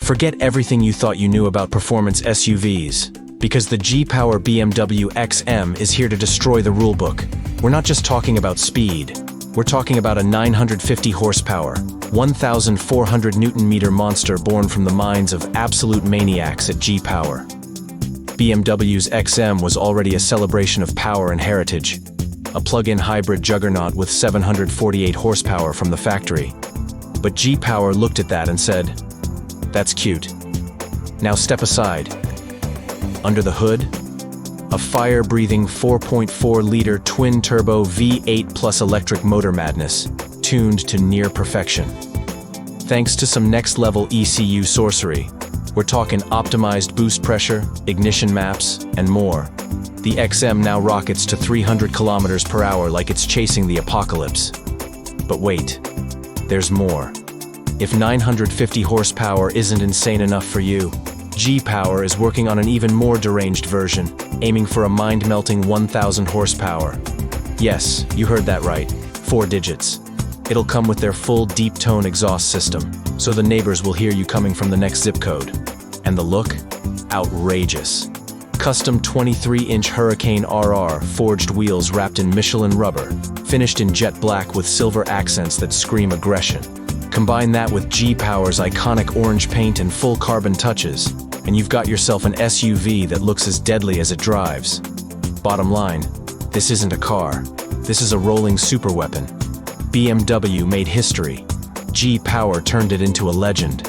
Forget everything you thought you knew about performance SUVs, because the G-Power BMW XM is here to destroy the rulebook. We're not just talking about speed. We're talking about a 950 horsepower, 1,400 Newton-meter monster born from the minds of absolute maniacs at G-Power. BMW's XM was already a celebration of power and heritage, a plug-in hybrid juggernaut with 748 horsepower from the factory. But G-Power looked at that and said, "That's cute. Now step aside." Under the hood, a fire-breathing 4.4-liter twin-turbo V8 plus electric motor madness, tuned to near perfection. Thanks to some next-level ECU sorcery, we're talking optimized boost pressure, ignition maps, and more. The XM now rockets to 300 kilometers per hour like it's chasing the apocalypse. But wait, there's more. If 950 horsepower isn't insane enough for you, G-Power is working on an even more deranged version, aiming for a mind-melting 1,000 horsepower. Yes, you heard that right, 4 digits. It'll come with their full deep-tone exhaust system, so the neighbors will hear you coming from the next zip code. And the look? Outrageous. Custom 23-inch Hurricane RR forged wheels wrapped in Michelin rubber, finished in jet black with silver accents that scream aggression. Combine that with G-Power's iconic orange paint and full carbon touches, and you've got yourself an SUV that looks as deadly as it drives. Bottom line, this isn't a car. This is a rolling superweapon. BMW made history. G-Power turned it into a legend.